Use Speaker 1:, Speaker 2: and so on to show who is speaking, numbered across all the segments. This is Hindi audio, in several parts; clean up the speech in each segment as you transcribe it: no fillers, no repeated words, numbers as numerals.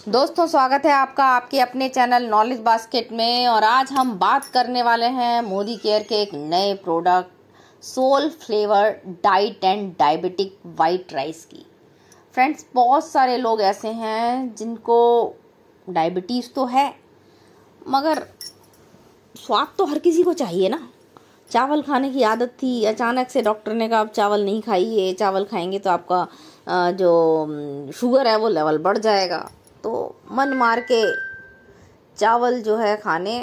Speaker 1: दोस्तों, स्वागत है आपका आपके अपने चैनल नॉलेज बास्केट में। और आज हम बात करने वाले हैं मोदी केयर के एक नए product soul flavour diet and diabetic white rice की। फ्रेंड्स, बहुत सारे लोग ऐसे हैं जिनको डायबिटीज़ तो है, मगर स्वाद तो हर किसी को चाहिए ना। चावल खाने की आदत थी, अचानक से डॉक्टर ने कहा आप चावल नहीं खाइए, चावल खाएंगे तो आपका जो शुगर है वो लेवल बढ़ जाएगा। तो मन मार के चावल जो है खाने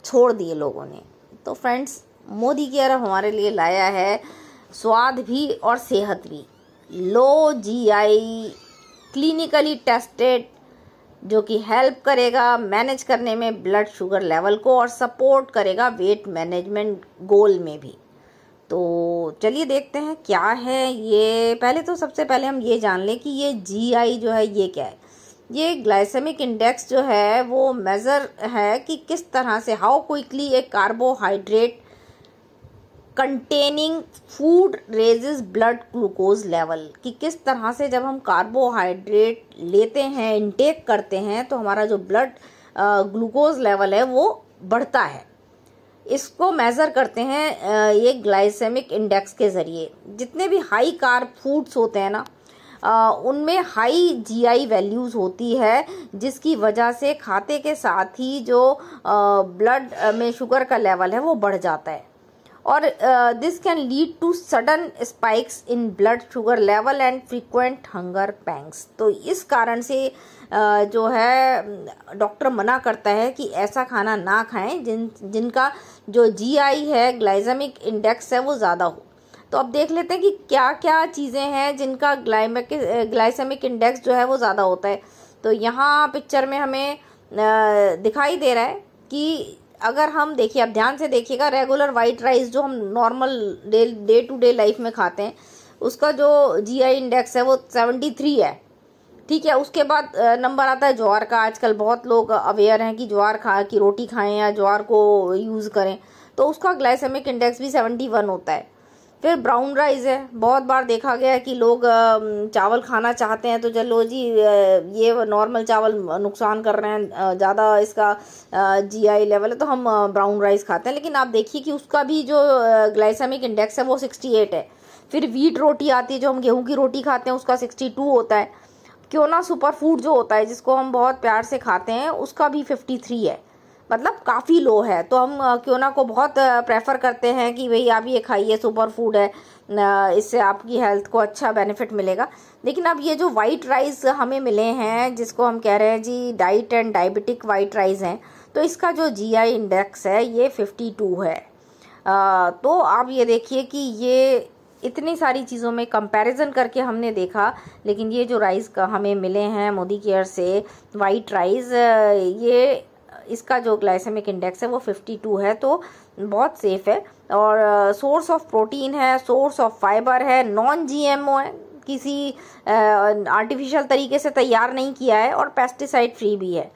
Speaker 1: छोड़ दिए लोगों ने। तो फ्रेंड्स, मोदी केयर हमारे लिए लाया है स्वाद भी और सेहत भी, लो जीआई क्लिनिकली टेस्टेड, जो कि हेल्प करेगा मैनेज करने में ब्लड शुगर लेवल को और सपोर्ट करेगा वेट मैनेजमेंट गोल में भी। तो चलिए देखते हैं क्या है ये। सबसे पहले हम ये जान लें कि ये जीआई जो है ये क्या है। ये ग्लाइसेमिक इंडेक्स जो है वो मेज़र है कि किस तरह से how quickly A carbohydrate containing food raises blood glucose level, कि किस तरह से जब हम कार्बोहाइड्रेट लेते हैं, इंटेक करते हैं, तो हमारा जो ब्लड ग्लूकोज लेवल है वो बढ़ता है। इसको मेज़र करते हैं ये ग्लाइसेमिक इंडेक्स के ज़रिए। जितने भी हाई कार्ब फूड्स होते हैं ना, उनमें हाई जीआई वैल्यूज़ होती है, जिसकी वजह से खाते के साथ ही जो ब्लड में शुगर का लेवल है वो बढ़ जाता है। और this can lead to sudden spikes in blood sugar level and frequent hunger pangs. तो इस कारण से जो है डॉक्टर मना करता है कि ऐसा खाना ना खाएं जिनका जो जीआई है, ग्लाइसेमिक इंडेक्स है, वो ज़्यादा हो। तो अब देख लेते हैं कि क्या क्या चीज़ें हैं जिनका ग्लाइसेमिक इंडेक्स जो है वो ज़्यादा होता है। तो यहाँ पिक्चर में हमें दिखाई दे रहा है कि अगर हम देखिए, आप ध्यान से देखिएगा, रेगुलर वाइट राइस जो हम normal day to day life में खाते हैं, उसका जो जीआई इंडेक्स है वो 73 है। ठीक है, उसके बाद नंबर आता है ज्वार का। आजकल बहुत लोग अवेयर हैं कि ज्वार की रोटी खाएं या ज्वार को यूज़ करें, तो उसका ग्लाइसेमिक इंडेक्स भी 71 होता है। फिर ब्राउन राइस है। बहुत बार देखा गया है कि लोग चावल खाना चाहते हैं, तो चलो जी ये नॉर्मल चावल नुकसान कर रहे हैं, ज़्यादा इसका जीआई लेवल है, तो हम ब्राउन राइस खाते हैं। लेकिन आप देखिए कि उसका भी जो ग्लाइसेमिक इंडेक्स है वो 68 है। फिर व्हीट रोटी आती है, जो हम गेहूं की रोटी खाते हैं, उसका 62 होता है। क्योना सुपर फूड जो होता है, जिसको हम बहुत प्यार से खाते हैं, उसका भी 53 है। मतलब काफ़ी लो है। तो हम क्योना को बहुत प्रेफर करते हैं कि भाई आप ये खाइए, सुपर फूड है, इससे आपकी हेल्थ को अच्छा बेनिफिट मिलेगा। लेकिन अब ये जो वाइट राइस हमें मिले हैं, जिसको हम कह रहे हैं जी diet and diabetic white rice हैं, तो इसका जो जीआई इंडेक्स है ये 52 है। तो आप ये देखिए कि ये इतनी सारी चीज़ों में कंपैरिजन करके हमने देखा, लेकिन ये जो राइस का हमें मिले हैं मोदी केयर से वाइट राइस, ये इसका जो ग्लाइसेमिक इंडेक्स है वो 52 है, तो बहुत सेफ़ है। और सोर्स ऑफ प्रोटीन है, सोर्स ऑफ फाइबर है, नॉन जीएमओ है, किसी आर्टिफिशियल तरीके से तैयार नहीं किया है, और पेस्टिसाइड फ्री भी है।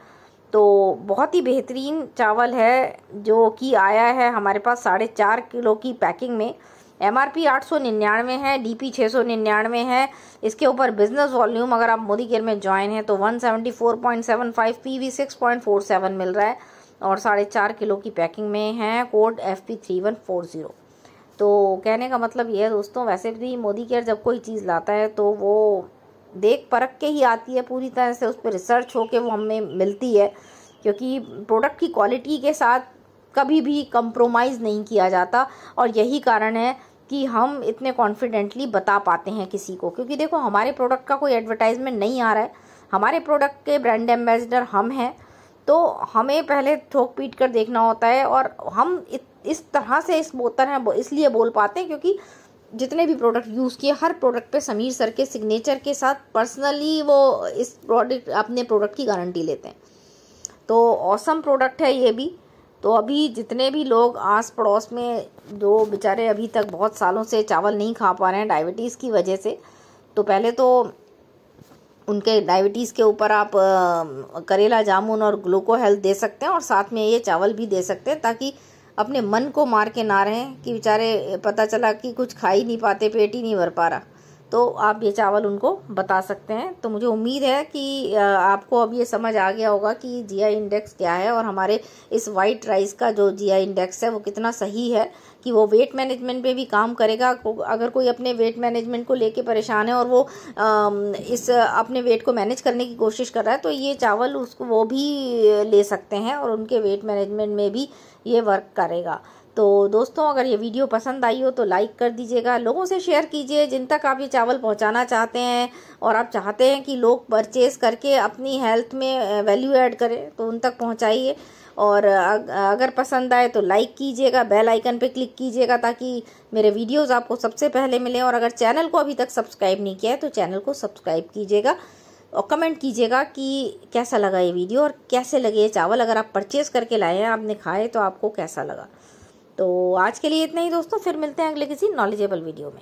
Speaker 1: तो बहुत ही बेहतरीन चावल है, जो कि आया है हमारे पास 4.5 किलो की पैकिंग में। MRP 899 है, DP 699 है। इसके ऊपर बिजनेस वॉल्यूम, अगर आप मोदी केयर में ज्वाइन हैं, तो 174.75, PV 6.47 मिल रहा है, और 4.5 किलो की पैकिंग में है। Code FP3140। तो कहने का मतलब ये है दोस्तों, वैसे भी मोदी केयर जब कोई चीज़ लाता है तो वो देख परख के ही आती है, पूरी तरह से उस पर रिसर्च होके वो हमें मिलती है, क्योंकि प्रोडक्ट की क्वालिटी के साथ कभी भी कंप्रोमाइज़ नहीं किया जाता। और यही कारण है कि हम इतने कॉन्फिडेंटली बता पाते हैं किसी को, क्योंकि देखो हमारे प्रोडक्ट का कोई एडवर्टाइजमेंट नहीं आ रहा है, हमारे प्रोडक्ट के ब्रांड एम्बेसडर हम हैं, तो हमें पहले ठोक पीट कर देखना होता है। और हम इस तरह से इस बोतल हैं इसलिए बोल पाते हैं क्योंकि जितने भी प्रोडक्ट यूज़ किए, हर प्रोडक्ट पे समीर सर के सिग्नेचर के साथ पर्सनली वो इस अपने प्रोडक्ट की गारंटी लेते हैं। तो ऑसम प्रोडक्ट है ये भी। तो अभी जितने भी लोग आस पड़ोस में जो बेचारे अभी तक बहुत सालों से चावल नहीं खा पा रहे हैं डायबिटीज़ की वजह से, तो पहले तो उनके डायबिटीज़ के ऊपर आप करेला जामुन और ग्लूको हेल्थ दे सकते हैं, और साथ में ये चावल भी दे सकते हैं, ताकि अपने मन को मार के ना रहें कि बेचारे पता चला कि कुछ खा ही नहीं पाते, पेट ही नहीं भर पा रहा। तो आप ये चावल उनको बता सकते हैं। तो मुझे उम्मीद है कि आपको अब ये समझ आ गया होगा कि जीआई इंडेक्स क्या है और हमारे इस वाइट राइस का जो जीआई इंडेक्स है वो कितना सही है, कि वो वेट मैनेजमेंट पे भी काम करेगा। अगर कोई अपने वेट मैनेजमेंट को लेके परेशान है और वो इस अपने वेट को मैनेज करने की कोशिश कर रहा है, तो ये चावल उसको वो भी ले सकते हैं और उनके वेट मैनेजमेंट में भी ये वर्क करेगा। तो दोस्तों, अगर ये वीडियो पसंद आई हो तो लाइक कर दीजिएगा, लोगों से शेयर कीजिए जिन तक आप ये चावल पहुंचाना चाहते हैं और आप चाहते हैं कि लोग परचेज़ करके अपनी हेल्थ में वैल्यू ऐड करें, तो उन तक पहुंचाइए। और अगर पसंद आए तो लाइक कीजिएगा, बेल आइकन पे क्लिक कीजिएगा ताकि मेरे वीडियोस आपको सबसे पहले मिलें। और अगर चैनल को अभी तक सब्सक्राइब नहीं किया है तो चैनल को सब्सक्राइब कीजिएगा और कमेंट कीजिएगा कि कैसा लगा ये वीडियो और कैसे लगे ये चावल। अगर आप परचेज़ करके लाए हैं, आपने खाए, तो आपको कैसा लगा। तो आज के लिए इतना ही दोस्तों, फिर मिलते हैं अगले किसी नॉलेजेबल वीडियो में।